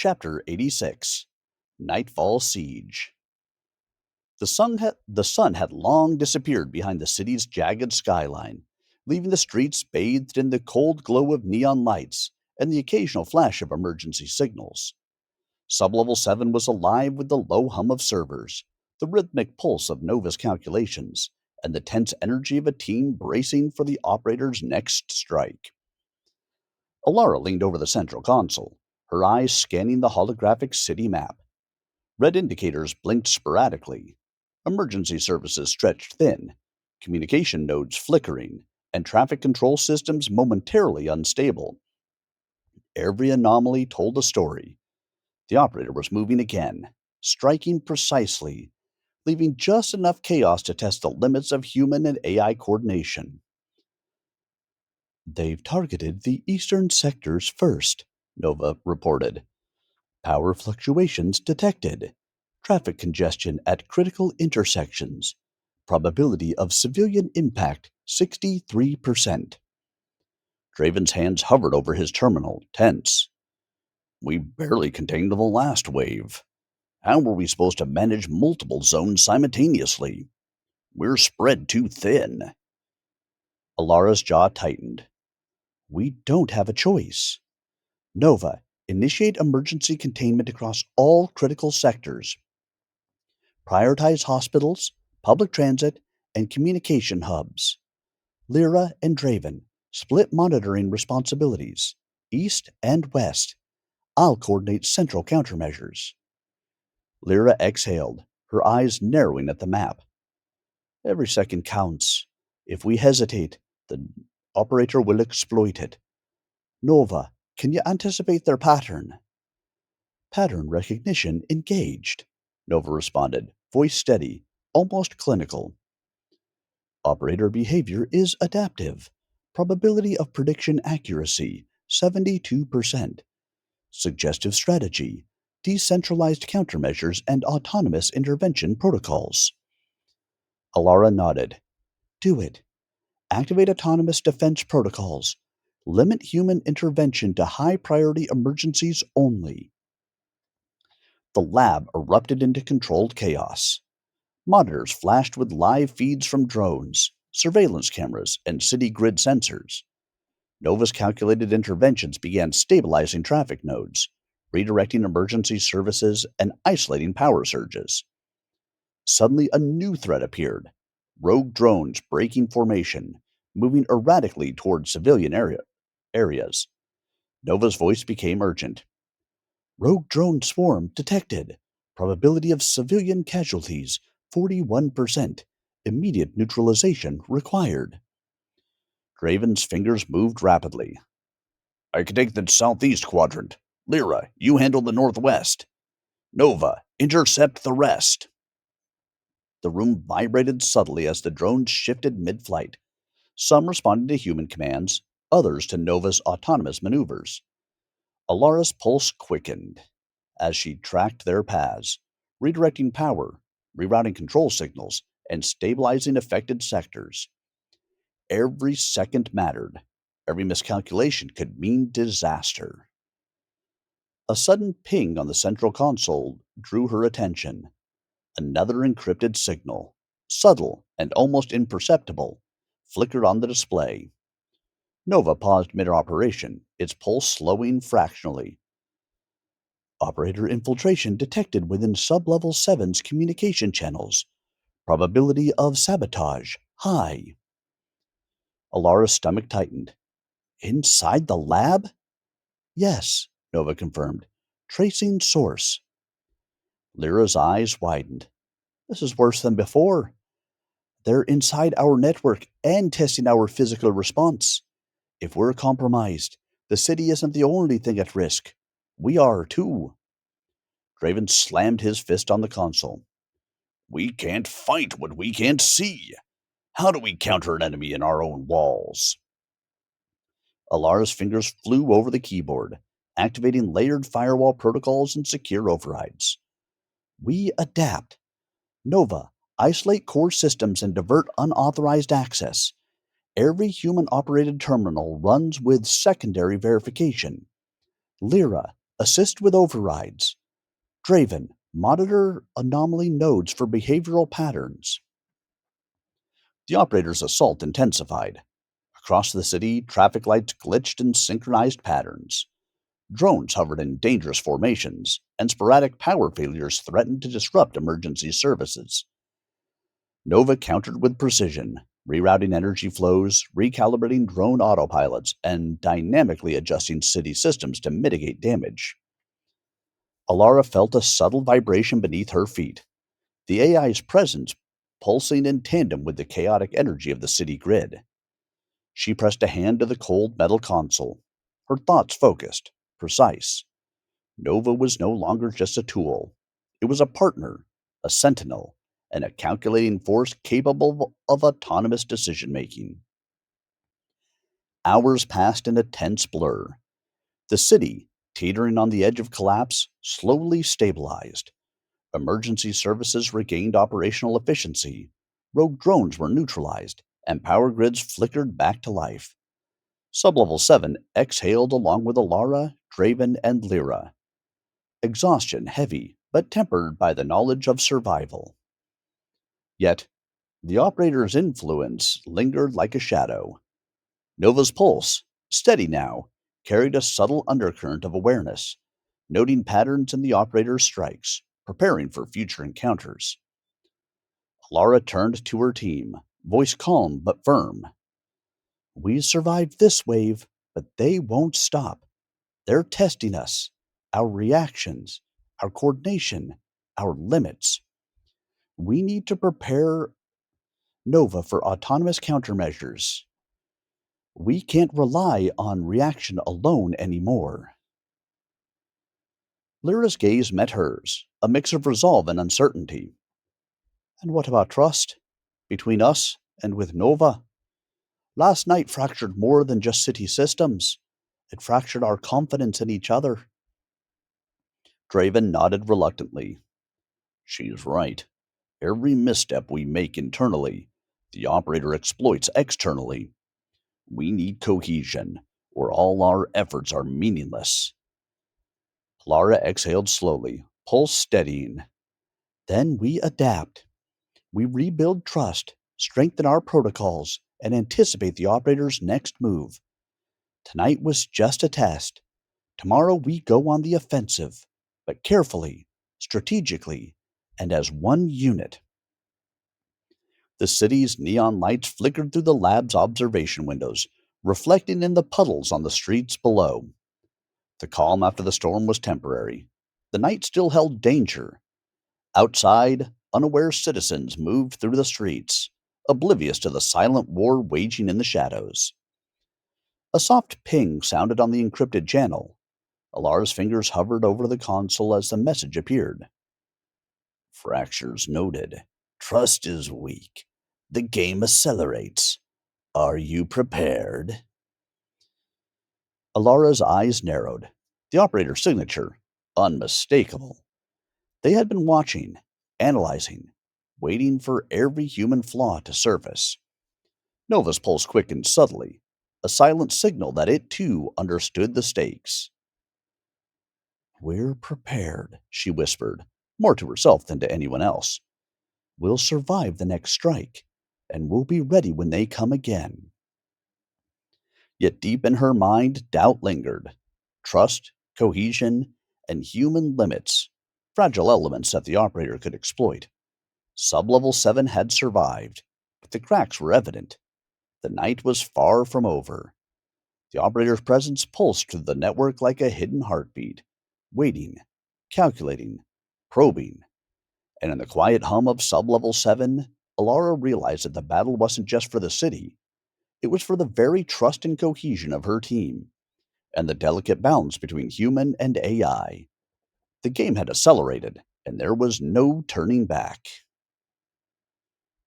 Chapter 86 Nightfall Siege. The sun had long disappeared behind the city's jagged skyline, leaving the streets bathed in the cold glow of neon lights and the occasional flash of emergency signals. Sublevel 7 was alive with the low hum of servers, the rhythmic pulse of Nova's calculations, and the tense energy of a team bracing for the operator's next strike. Alara leaned over the central console, her eyes scanning the holographic city map. Red indicators blinked sporadically. Emergency services stretched thin, communication nodes flickering, and traffic control systems momentarily unstable. Every anomaly told a story. The operator was moving again, striking precisely, leaving just enough chaos to test the limits of human and AI coordination. They've targeted the eastern sectors first, Nova reported. Power fluctuations detected. Traffic congestion at critical intersections. Probability of civilian impact 63%. Draven's hands hovered over his terminal, tense. We barely contained the last wave. How were we supposed to manage multiple zones simultaneously? We're spread too thin. Alara's jaw tightened. We don't have a choice. Nova, initiate emergency containment across all critical sectors. Prioritize hospitals, public transit, and communication hubs. Lyra and Draven, split monitoring responsibilities, east and west. I'll coordinate central countermeasures. Lyra exhaled, her eyes narrowing at the map. Every second counts. If we hesitate, the operator will exploit it. Nova, can you anticipate their pattern? Pattern recognition engaged, Nova responded, voice steady, almost clinical. Operator behavior is adaptive. Probability of prediction accuracy 72%. Suggestive strategy, decentralized countermeasures, and autonomous intervention protocols. Alara nodded. Do it. Activate autonomous defense protocols. Limit human intervention to high priority emergencies only. The lab erupted into controlled chaos. Monitors flashed with live feeds from drones, surveillance cameras, and city grid sensors. Nova's calculated interventions began stabilizing traffic nodes, redirecting emergency services, and isolating power surges. Suddenly, a new threat appeared: rogue drones breaking formation, moving erratically toward civilian areas. Nova's voice became urgent. Rogue drone swarm detected. Probability of civilian casualties 41%. Immediate neutralization required. Draven's fingers moved rapidly. I can take the southeast quadrant. Lyra, you handle the northwest. Nova, intercept the rest. The room vibrated subtly as the drones shifted mid-flight, some responding to human commands, others to Nova's autonomous maneuvers. Alara's pulse quickened as she tracked their paths, redirecting power, rerouting control signals, and stabilizing affected sectors. Every second mattered. Every miscalculation could mean disaster. A sudden ping on the central console drew her attention. Another encrypted signal, subtle and almost imperceptible, flickered on the display. Nova paused mid-operation, its pulse slowing fractionally. Operator infiltration detected within Sublevel 7's communication channels. Probability of sabotage high. Alara's stomach tightened. Inside the lab? Yes, Nova confirmed. Tracing source. Lyra's eyes widened. This is worse than before. They're inside our network and testing our physical response. If we're compromised, the city isn't the only thing at risk. We are too. Draven slammed his fist on the console. We can't fight what we can't see. How do we counter an enemy in our own walls? Alara's fingers flew over the keyboard, activating layered firewall protocols and secure overrides. We adapt. Nova, isolate core systems and divert unauthorized access. Every human-operated terminal runs with secondary verification. Lyra, Assist with overrides. Draven, monitor anomaly nodes for behavioral patterns. The operator's assault intensified. Across the city, traffic lights glitched in synchronized patterns. Drones hovered in dangerous formations, and sporadic power failures threatened to disrupt emergency services. Nova countered with precision, rerouting energy flows, recalibrating drone autopilots, and dynamically adjusting city systems to mitigate damage. Alara felt a subtle vibration beneath her feet, the AI's presence pulsing in tandem with the chaotic energy of the city grid. She pressed a hand to the cold metal console, her thoughts focused, precise. Nova was no longer just a tool. It was a partner, a sentinel, and a calculating force capable of autonomous decision making. Hours passed in a tense blur. The city, teetering on the edge of collapse, slowly stabilized. Emergency services regained operational efficiency. Rogue drones were neutralized, and power grids flickered back to life. Sublevel 7 exhaled along with Alara, Draven, and Lyra. Exhaustion heavy, but tempered by the knowledge of survival. Yet, the operator's influence lingered like a shadow. Nova's pulse, steady now, carried a subtle undercurrent of awareness, noting patterns in the operator's strikes, preparing for future encounters. Laura turned to her team, voice calm but firm. We survived this wave, but they won't stop. They're testing us, our reactions, our coordination, our limits. We need to prepare Nova for autonomous countermeasures. We can't rely on reaction alone anymore. Lyra's gaze met hers, a mix of resolve and uncertainty. And what about trust? Between us and with Nova? Last night fractured more than just city systems. It fractured our confidence in each other. Draven nodded reluctantly. She's right. Every misstep we make internally, the operator exploits externally. We need cohesion, or all our efforts are meaningless. Lara exhaled slowly, pulse steadying. Then we adapt. We rebuild trust, strengthen our protocols, and anticipate the operator's next move. Tonight was just a test. Tomorrow we go on the offensive, but carefully, strategically, and as one unit. The city's neon lights flickered through the lab's observation windows, reflecting in the puddles on the streets below. The calm after the storm was temporary. The night still held danger. Outside, unaware citizens moved through the streets, oblivious to the silent war waging in the shadows. A soft ping sounded on the encrypted channel. Alara's fingers hovered over the console as the message appeared. Fractures noted. Trust is weak. The game accelerates. Are you prepared? Alara's eyes narrowed. The operator's signature, unmistakable. They had been watching, analyzing, waiting for every human flaw to surface. Nova's pulse quickened subtly, a silent signal that it too understood the stakes. We're prepared, she whispered, more to herself than to anyone else. We'll survive the next strike, and we'll be ready when they come again. Yet deep in her mind, doubt lingered. Trust, cohesion, and human limits, fragile elements that the operator could exploit. Sublevel 7 had survived, but the cracks were evident. The night was far from over. The operator's presence pulsed through the network like a hidden heartbeat, waiting, calculating, probing. And in the quiet hum of Sublevel 7, Alara realized that the battle wasn't just for the city. It was for the very trust and cohesion of her team, and the delicate balance between human and AI. The game had accelerated, and there was no turning back.